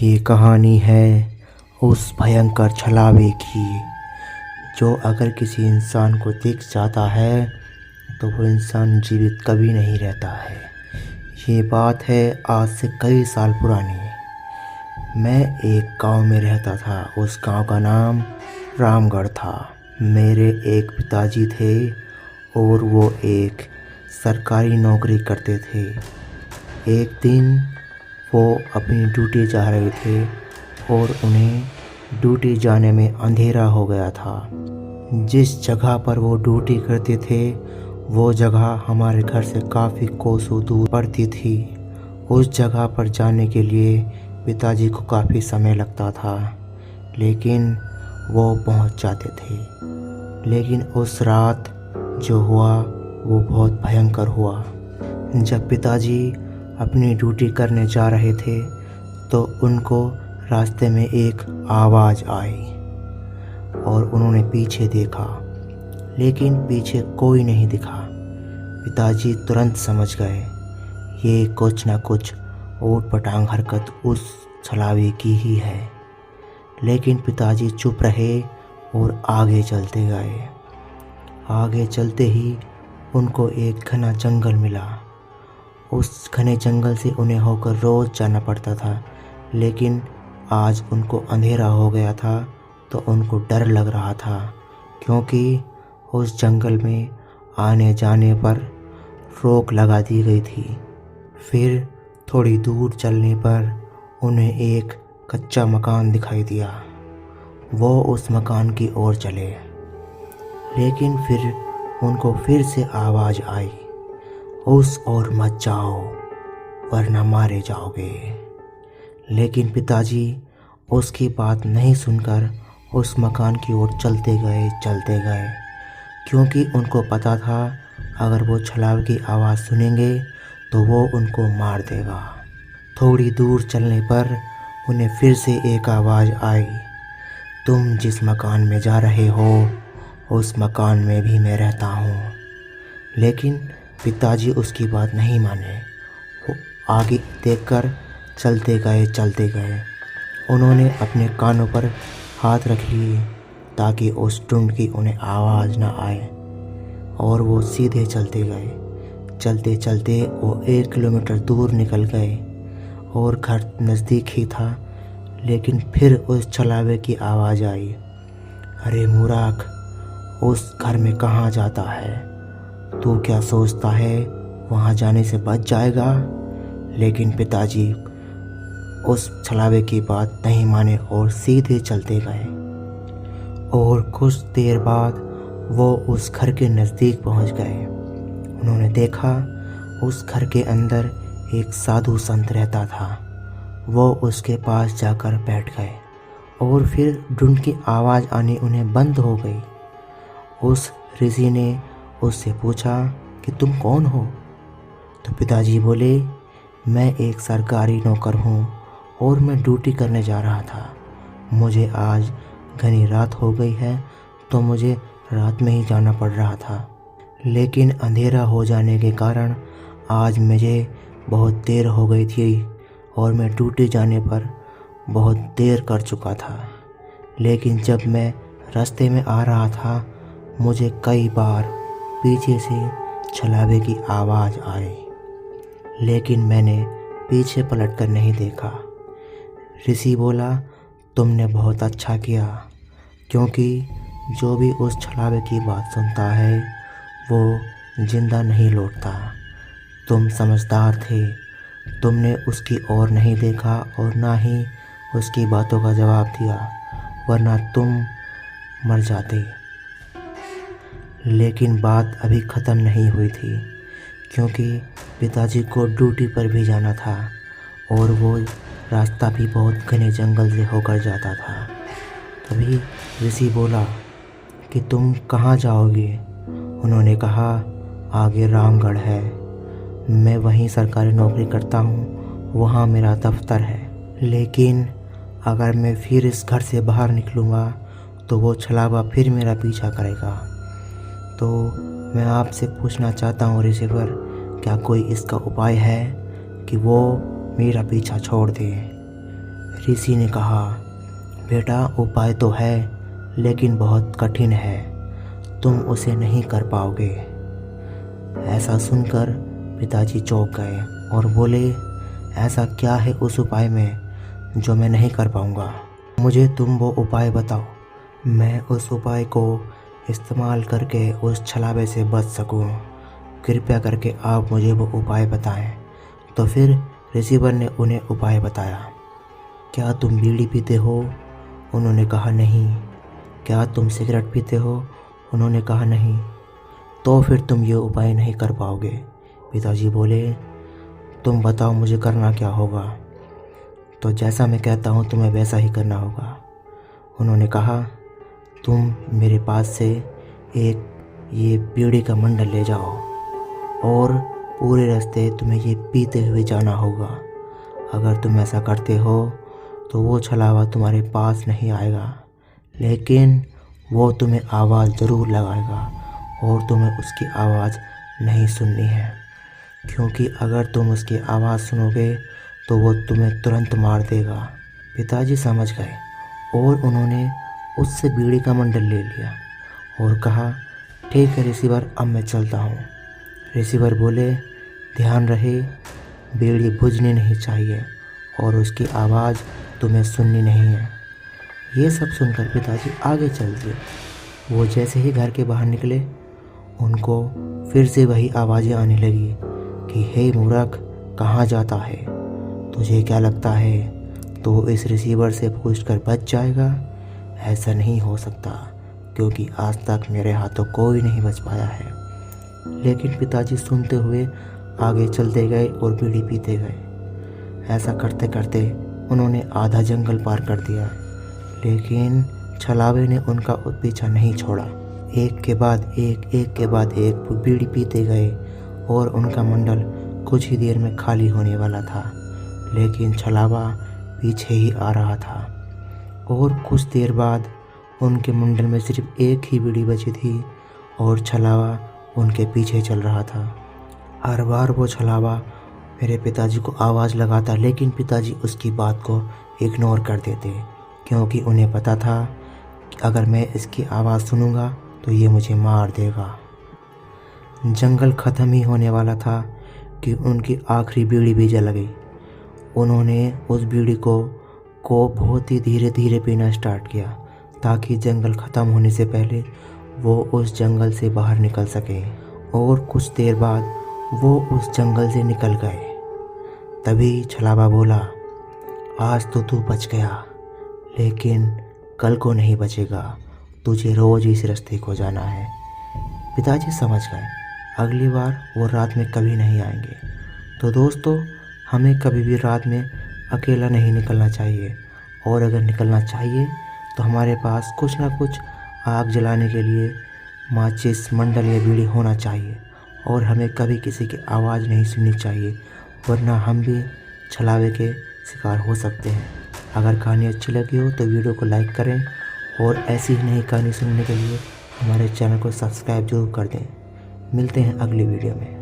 ये कहानी है उस भयंकर छलावे की जो अगर किसी इंसान को दिख जाता है तो वो इंसान जीवित कभी नहीं रहता है। ये बात है आज से कई साल पुरानी। मैं एक गांव में रहता था। उस गांव का नाम रामगढ़ था। मेरे एक पिताजी थे और वो एक सरकारी नौकरी करते थे। एक दिन वो अपनी ड्यूटी जा रहे थे और उन्हें ड्यूटी जाने में अंधेरा हो गया था। जिस जगह पर वो ड्यूटी करते थे वो जगह हमारे घर से काफ़ी कोसों दूर पड़ती थी। उस जगह पर जाने के लिए पिताजी को काफ़ी समय लगता था, लेकिन वो पहुंच जाते थे। लेकिन उस रात जो हुआ वो बहुत भयंकर हुआ। जब पिताजी अपनी ड्यूटी करने जा रहे थे तो उनको रास्ते में एक आवाज़ आई और उन्होंने पीछे देखा, लेकिन पीछे कोई नहीं दिखा। पिताजी तुरंत समझ गए ये कुछ न कुछ ऊट पटांग हरकत उस छलावे की ही है। लेकिन पिताजी चुप रहे और आगे चलते गए। आगे चलते ही उनको एक घना जंगल मिला। उस घने जंगल से उन्हें होकर रोज़ जाना पड़ता था, लेकिन आज उनको अंधेरा हो गया था तो उनको डर लग रहा था, क्योंकि उस जंगल में आने जाने पर रोक लगा दी गई थी। फिर थोड़ी दूर चलने पर उन्हें एक कच्चा मकान दिखाई दिया। वो उस मकान की ओर चले, लेकिन फिर उनको फिर से आवाज़ आई, उस ओर मत जाओ वरना मारे जाओगे। लेकिन पिताजी उसकी बात नहीं सुनकर उस मकान की ओर चलते गए, क्योंकि उनको पता था अगर वो छलावे की आवाज़ सुनेंगे तो वो उनको मार देगा। थोड़ी दूर चलने पर उन्हें फिर से एक आवाज़ आई, तुम जिस मकान में जा रहे हो उस मकान में भी मैं रहता हूँ। लेकिन पिताजी उसकी बात नहीं माने। वो आगे देखकर चलते गए। उन्होंने अपने कानों पर हाथ रख लिए ताकि उस ढूंढ की उन्हें आवाज़ ना आए, और वो सीधे चलते गए। चलते चलते वो 1 किलोमीटर दूर निकल गए और घर नज़दीक ही था। लेकिन फिर उस छलावे की आवाज़ आई, अरे मूर्ख, उस घर में कहाँ जाता है? तू क्या सोचता है वहाँ जाने से बच जाएगा? लेकिन पिताजी उस छलावे की बात नहीं माने और सीधे चलते गए। और कुछ देर बाद वो उस घर के नज़दीक पहुँच गए। उन्होंने देखा उस घर के अंदर एक साधु संत रहता था। वो उसके पास जाकर बैठ गए और फिर ढूंढ की आवाज़ आनी उन्हें बंद हो गई। उस ऋषि ने उससे पूछा कि तुम कौन हो? तो पिताजी बोले, मैं एक सरकारी नौकर हूँ और मैं ड्यूटी करने जा रहा था। मुझे आज घनी रात हो गई है तो मुझे रात में ही जाना पड़ रहा था, लेकिन अंधेरा हो जाने के कारण आज मुझे बहुत देर हो गई थी और मैं ड्यूटी जाने पर बहुत देर कर चुका था। लेकिन जब मैं रास्ते में आ रहा था मुझे कई बार पीछे से छलावे की आवाज़ आई, लेकिन मैंने पीछे पलट कर नहीं देखा। ऋषि बोला, तुमने बहुत अच्छा किया, क्योंकि जो भी उस छलावे की बात सुनता है वो जिंदा नहीं लौटता। तुम समझदार थे, तुमने उसकी ओर नहीं देखा और ना ही उसकी बातों का जवाब दिया, वरना तुम मर जाते। लेकिन बात अभी ख़त्म नहीं हुई थी, क्योंकि पिताजी को ड्यूटी पर भी जाना था और वो रास्ता भी बहुत घने जंगल से होकर जाता था। तभी ऋषि बोला कि तुम कहाँ जाओगे? उन्होंने कहा, आगे रामगढ़ है, मैं वहीं सरकारी नौकरी करता हूँ, वहाँ मेरा दफ्तर है। लेकिन अगर मैं फिर इस घर से बाहर निकलूँगा तो वो छलावा फिर मेरा पीछा करेगा। तो मैं आपसे पूछना चाहता हूँ ऋषिवर, क्या कोई इसका उपाय है कि वो मेरा पीछा छोड़ दे? ऋषि ने कहा, बेटा उपाय तो है लेकिन बहुत कठिन है, तुम उसे नहीं कर पाओगे। ऐसा सुनकर पिताजी चौंक गए और बोले, ऐसा क्या है उस उपाय में जो मैं नहीं कर पाऊँगा? मुझे तुम वो उपाय बताओ, मैं उस उपाय को इस्तेमाल करके उस छलावे से बच सकूं। कृपया करके आप मुझे वो उपाय बताएं। तो फिर रिसीवर ने उन्हें उपाय बताया। क्या तुम बीड़ी पीते हो? उन्होंने कहा नहीं। क्या तुम सिगरेट पीते हो? उन्होंने कहा नहीं। तो फिर तुम ये उपाय नहीं कर पाओगे। पिताजी बोले, तुम बताओ मुझे करना क्या होगा? तो जैसा मैं कहता हूँ तुम्हें वैसा ही करना होगा। उन्होंने कहा, तुम मेरे पास से एक ये बीड़ी का मंडल ले जाओ और पूरे रास्ते तुम्हें ये पीते हुए जाना होगा। अगर तुम ऐसा करते हो तो वो छलावा तुम्हारे पास नहीं आएगा, लेकिन वो तुम्हें आवाज़ ज़रूर लगाएगा और तुम्हें उसकी आवाज़ नहीं सुननी है, क्योंकि अगर तुम उसकी आवाज़ सुनोगे तो वो तुम्हें तुरंत मार देगा। पिताजी समझ गए और उन्होंने उससे बीड़ी का मंडल ले लिया और कहा, ठीक है रिसीवर, अब मैं चलता हूँ। रिसीवर बोले, ध्यान रहे बीड़ी बुझनी नहीं चाहिए और उसकी आवाज़ तुम्हें सुननी नहीं है। ये सब सुनकर पिताजी आगे चल दिए। वो जैसे ही घर के बाहर निकले, उनको फिर से वही आवाज़ें आने लगी कि हे मूर्ख, कहाँ जाता है? तुझे क्या लगता है तो इस रिसीवर से पूछकर बच जाएगा? ऐसा नहीं हो सकता, क्योंकि आज तक मेरे हाथों कोई नहीं बच पाया है। लेकिन पिताजी सुनते हुए आगे चलते गए और बीड़ी पीते गए। ऐसा करते करते उन्होंने आधा जंगल पार कर दिया, लेकिन छलावे ने उनका पीछा नहीं छोड़ा। एक के बाद एक वो बीड़ी पीते गए और उनका मंडल कुछ ही देर में खाली होने वाला था, लेकिन छलावा पीछे ही आ रहा था। और कुछ देर बाद उनके मंडल में सिर्फ एक ही बीड़ी बची थी और छलावा उनके पीछे चल रहा था। हर बार वो छलावा मेरे पिताजी को आवाज़ लगाता, लेकिन पिताजी उसकी बात को इग्नोर कर देते, क्योंकि उन्हें पता था कि अगर मैं इसकी आवाज़ सुनूंगा तो ये मुझे मार देगा। जंगल ख़त्म ही होने वाला था कि उनकी आखिरी बीड़ी भी जल गई। उन्होंने उस बीड़ी को बहुत ही धीरे धीरे पीना स्टार्ट किया, ताकि जंगल ख़त्म होने से पहले वो उस जंगल से बाहर निकल सके। और कुछ देर बाद वो उस जंगल से निकल गए। तभी छलावा बोला, आज तो तू बच गया, लेकिन कल को नहीं बचेगा, तुझे रोज़ इस रास्ते को जाना है। पिताजी समझ गए अगली बार वो रात में कभी नहीं आएंगे। तो दोस्तों, हमें कभी भी रात में अकेला नहीं निकलना चाहिए, और अगर निकलना चाहिए तो हमारे पास कुछ ना कुछ आग जलाने के लिए माचिस, मंडल या बीड़ी होना चाहिए, और हमें कभी किसी की आवाज़ नहीं सुननी चाहिए, वरना हम भी छलावे के शिकार हो सकते हैं। अगर कहानी अच्छी लगी हो तो वीडियो को लाइक करें, और ऐसी ही नई कहानी सुनने के लिए हमारे चैनल को सब्सक्राइब जरूर कर दें। मिलते हैं अगली वीडियो में।